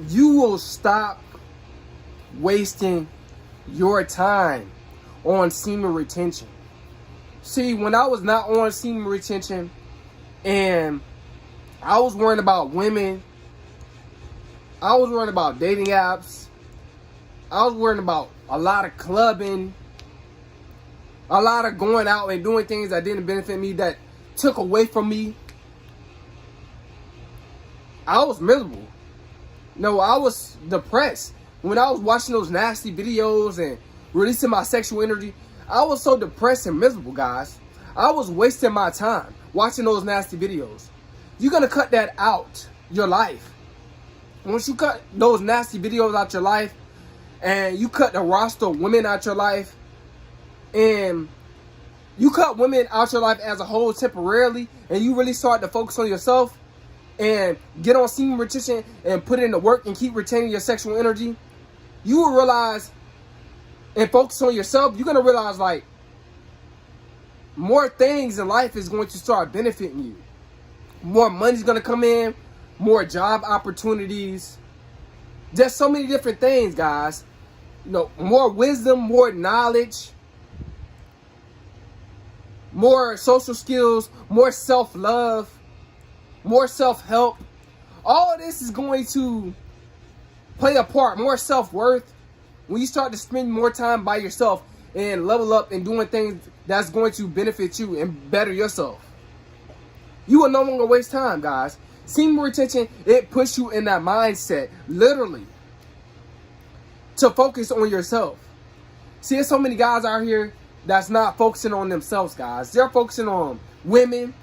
you will stop wasting your time on semen retention. See, when I was not on semen retention and I was worrying about women, I was worrying about dating apps, I was worrying about a lot of clubbing, a lot of going out and doing things that didn't benefit me, that took away from me. I was miserable. No, I was depressed. When I was watching those nasty videos and releasing my sexual energy, I was so depressed and miserable, guys. I was wasting my time watching those nasty videos. You're going to cut that out your life. Once you cut those nasty videos out your life, and you cut the roster of women out your life, and you cut women out your life as a whole temporarily, and you really start to focus on yourself and get on semen retention and put in the work and keep retaining your sexual energy, you will realize, and focus on yourself, you're going to realize, like, more things in life is going to start benefiting you. More money's going to come in, more job opportunities, just so many different things, guys. You know, more wisdom, more knowledge, more social skills, more self-love, more self-help. All of this is going to play a part. More self-worth. When you start to spend more time by yourself and level up and doing things that's going to benefit you and better yourself, you will no longer waste time, guys. Semen retention, it puts you in that mindset, literally, to focus on yourself. See, there's so many guys out here that's not focusing on themselves, guys. They're focusing on women,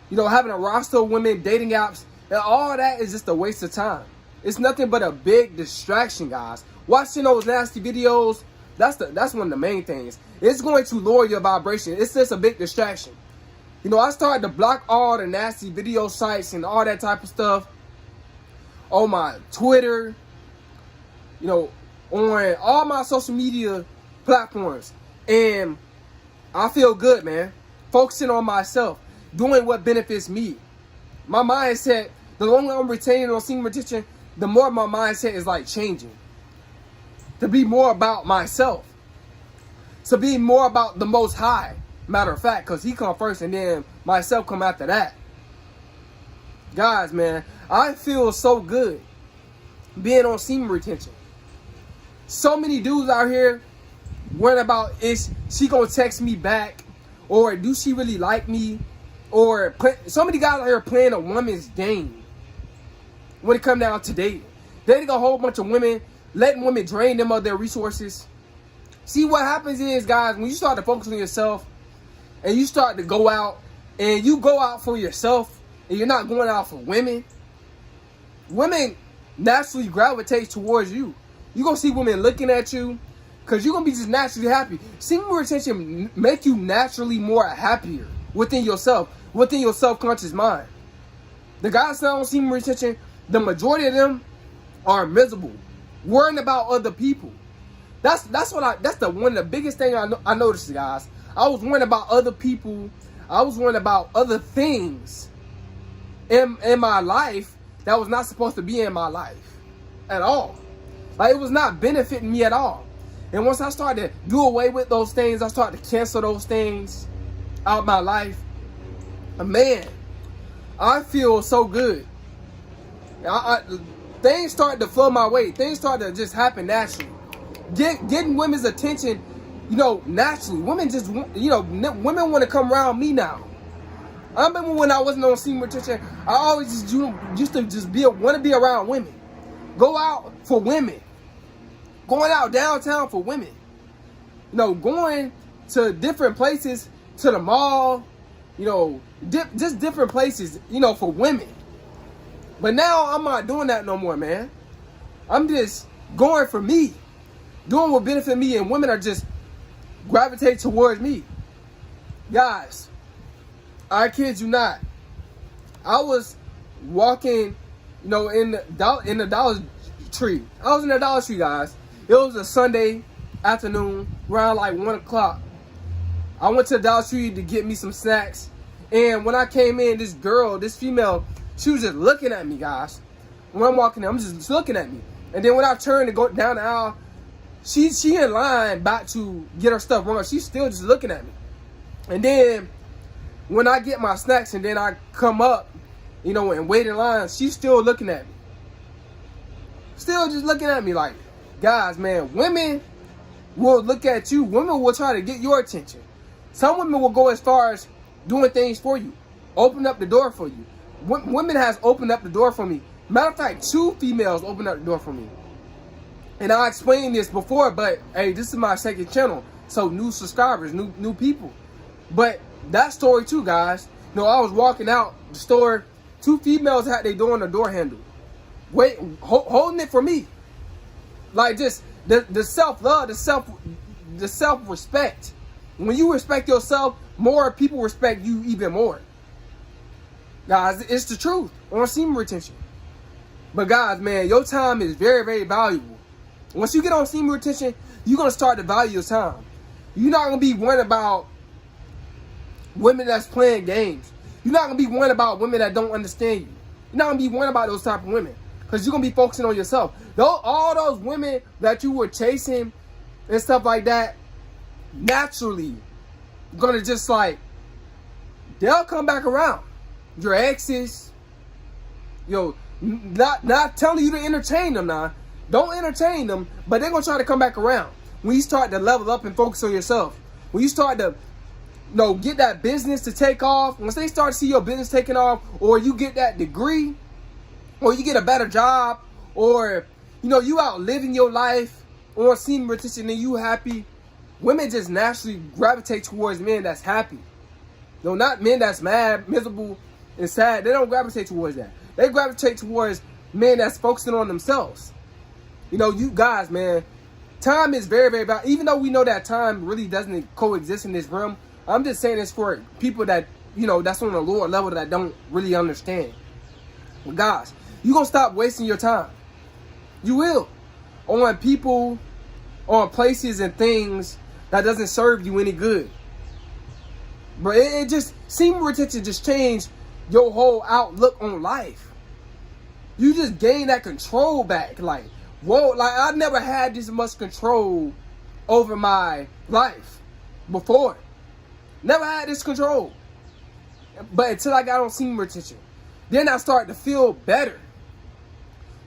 you know, having a roster of women, dating apps, and all that is just a waste of time. It's nothing but a big distraction, guys. Watching those nasty videos, that's one of the main things. It's going to lower your vibration. It's just a big distraction. You know, I started to block all the nasty video sites and all that type of stuff on my Twitter, you know, on all my social media platforms. And I feel good, man. Focusing on myself, doing what benefits me. My mindset, the longer I'm retaining on semen retention, the more my mindset is like changing. To be more about myself. To be more about the Most High. Matter of fact, because He come first and then myself come after that. Guys, man, I feel so good being on semen retention. So many dudes out here worrying about, is she gonna text me back, or do she really like me, or so many guys out here playing a woman's game when it comes down to dating. Dating a whole bunch of women, letting women drain them of their resources. See, what happens is, guys, when you start to focus on yourself and you start to go out and you go out for yourself and you're not going out for women, women naturally gravitate towards you. You're going to see women looking at you because you're going to be just naturally happy. Semen retention make you naturally more happier within yourself, within your subconscious mind. The guys that on semen retention, the majority of them are miserable, worrying about other people. That's one of the biggest thing I noticed, guys. I was worrying about other people. I was worrying about other things in my life that was not supposed to be in my life at all. Like, it was not benefiting me at all. And once I started to do away with those things, I started to cancel those things out of my life. Man, I feel so good. Things started to flow my way. Things started to just happen naturally. Getting women's attention, you know, naturally. Women just, you know, women want to come around me now. I remember when I wasn't on semen retention, I always just used to just want to be around women. Go out for women. Going out downtown for women. You know, going to different places, to the mall, you know, just different places, you know, for women. But now I'm not doing that no more, man. I'm just going for me. Doing what benefit me, and women are just gravitate towards me. Guys, I kid you not. I was walking, you know, in the Dollar Tree. I was in the Dollar Tree, guys. It was a Sunday afternoon, around like 1 o'clock. I went to the Dollar Tree to get me some snacks. And when I came in, this female, she was just looking at me, guys. when I'm walking in, I'm just looking at me. And then when I turn to go down the aisle, she in line about to get her stuff wrong. She's still just looking at me. And then when I get my snacks and then I come up, you know, and wait in line, she's still looking at me. Still just looking at me like, guys, man, women will look at you. Women will try to get your attention. Some women will go as far as doing things for you. Open up the door for you. Women has opened up the door for me. Matter of fact, 2 females opened up the door for me. And I explained this before, but hey, this is my second channel. So new subscribers, new people. But that story too, guys. You know, I was walking out the store. 2 females had their door on the door handle. Wait, holding it for me. Like just the self-love, the self-respect. When you respect yourself, more people respect you even more. Guys, it's the truth on semen retention. But guys, man, your time is very, very valuable. Once you get on semen retention, you're going to start to value your time. You're not going to be worried about women that's playing games. You're not going to be worried about women that don't understand you. You're not going to be worried about those type of women. Because you're going to be focusing on yourself. All those women that you were chasing and stuff like that, naturally, going to just like, they'll come back around. Your exes, not telling you to entertain them now. Don't entertain them, but they're going to try to come back around. When you start to level up and focus on yourself. When you start to, get that business to take off. Once they start to see your business taking off, or you get that degree, or you get a better job, or, you out living your life on semen retention and you happy, women just naturally gravitate towards men that's happy. Not men that's mad, miserable, and sad. They don't gravitate towards that. They gravitate towards men that's focusing on themselves. You guys, man, time is very, very valuable. Even though we know that time really doesn't coexist in this realm, I'm just saying this for people that, that's on a lower level that don't really understand. But guys, you're going to stop wasting your time. You will. On people, on places and things that doesn't serve you any good. But it just, semen retention just changed your whole outlook on life. You just gain that control back. Like, whoa, like I never had this much control over my life before. Never had this control. But until I got on semen retention, then I started to feel better.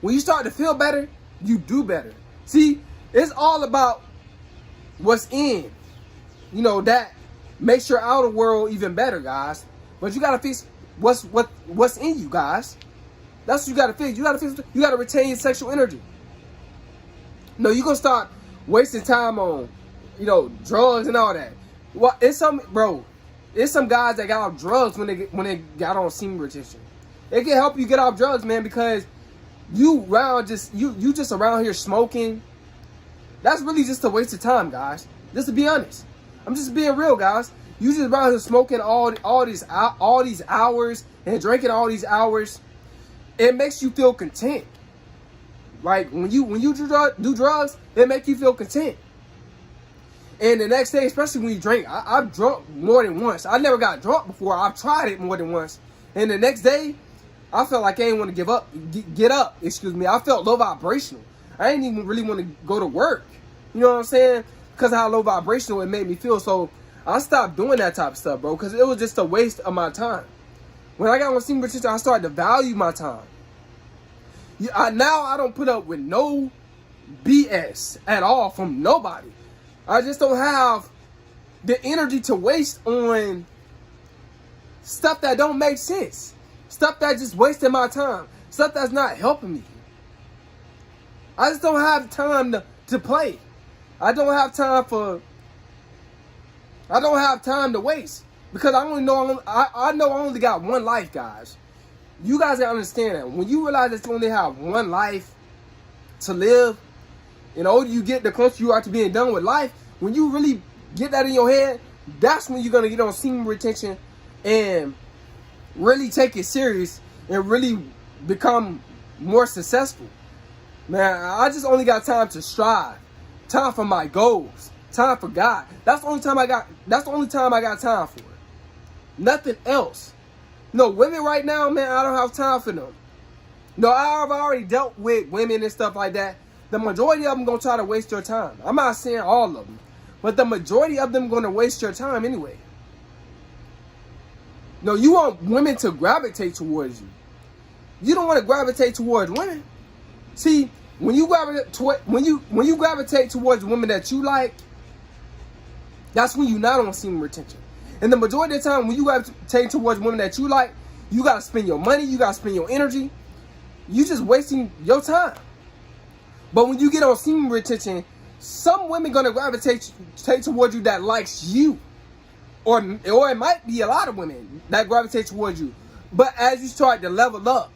When you start to feel better, you do better. See, it's all about what's in. That makes your outer world even better, guys. But you gotta fix what's in you, guys. That's what you gotta fix. You gotta retain your sexual energy. No, you're gonna start wasting time on, drugs and all that. Well, it's some guys that got off drugs when they got on semen retention. It can help you get off drugs, man, because you just around here smoking. That's really just a waste of time, guys. Just to be honest. I'm just being real, guys. You just around here smoking all these hours and drinking all these hours. It makes you feel content. Like when you do drugs, it makes you feel content. And the next day, especially when you drink, I've drunk more than once. I never got drunk before. I've tried it more than once. And the next day, I felt like I didn't want to get up. I felt low vibrational. I didn't even really want to go to work. You know what I'm saying? Because of how low vibrational it made me feel. So I stopped doing that type of stuff, bro, because it was just a waste of my time. When I got on semen retention, I started to value my time. Now I don't put up with no BS at all from nobody. I just don't have the energy to waste on stuff that don't make sense. Stuff that just wasting my time. Stuff that's not helping me. I just don't have time to play. I don't have time to waste. Because I know I only got one life, guys. You guys gotta understand that. When you realize that you only have one life to live, and the older you get, the closer you are to being done with life. When you really get that in your head, that's when you're gonna get on semen retention and really take it serious and really become more successful. Man, I just only got time to strive, time for my goals, time for God. That's the only time I got time for. Nothing else. No, women right now, man, I don't have time for them. No, I've already dealt with women and stuff like that. The majority of them gonna try to waste your time. I'm not saying all of them, but the majority of them gonna waste your time anyway. No, you want women to gravitate towards you. You don't want to gravitate towards women. See, when you gravitate towards women that you like, that's when you're not on semen retention. And the majority of the time, when you gravitate towards women that you like, you gotta spend your money, you gotta spend your energy. You just wasting your time. But when you get on semen retention, some women gonna gravitate towards you that likes you. Or it might be a lot of women that gravitate towards you. But as you start to level up,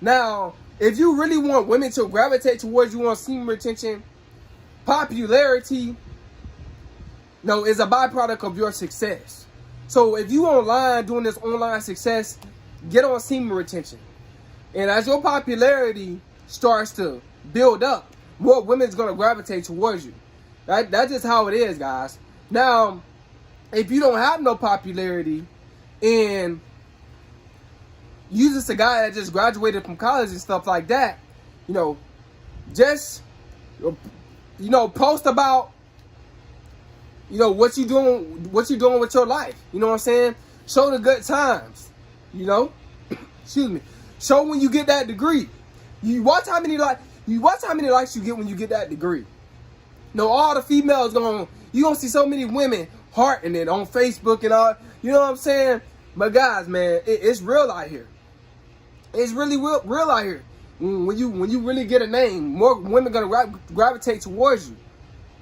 now, if you really want women to gravitate towards you on semen retention, popularity, is a byproduct of your success. So if you online doing this online success, get on semen retention. And as your popularity starts to build up, more women's gonna gravitate towards you. That's just how it is, guys. Now, if you don't have no popularity and you just a guy that just graduated from college and stuff like that, just post about what you doing with your life. You know what I'm saying? Show the good times. Excuse me. Show when you get that degree. You watch how many likes you get when you get that degree. All the females you gonna see so many women hearting it on Facebook and all. You know what I'm saying? But guys, man, it's real out here. It's really real out here. When you really get a name, more women gonna gravitate towards you.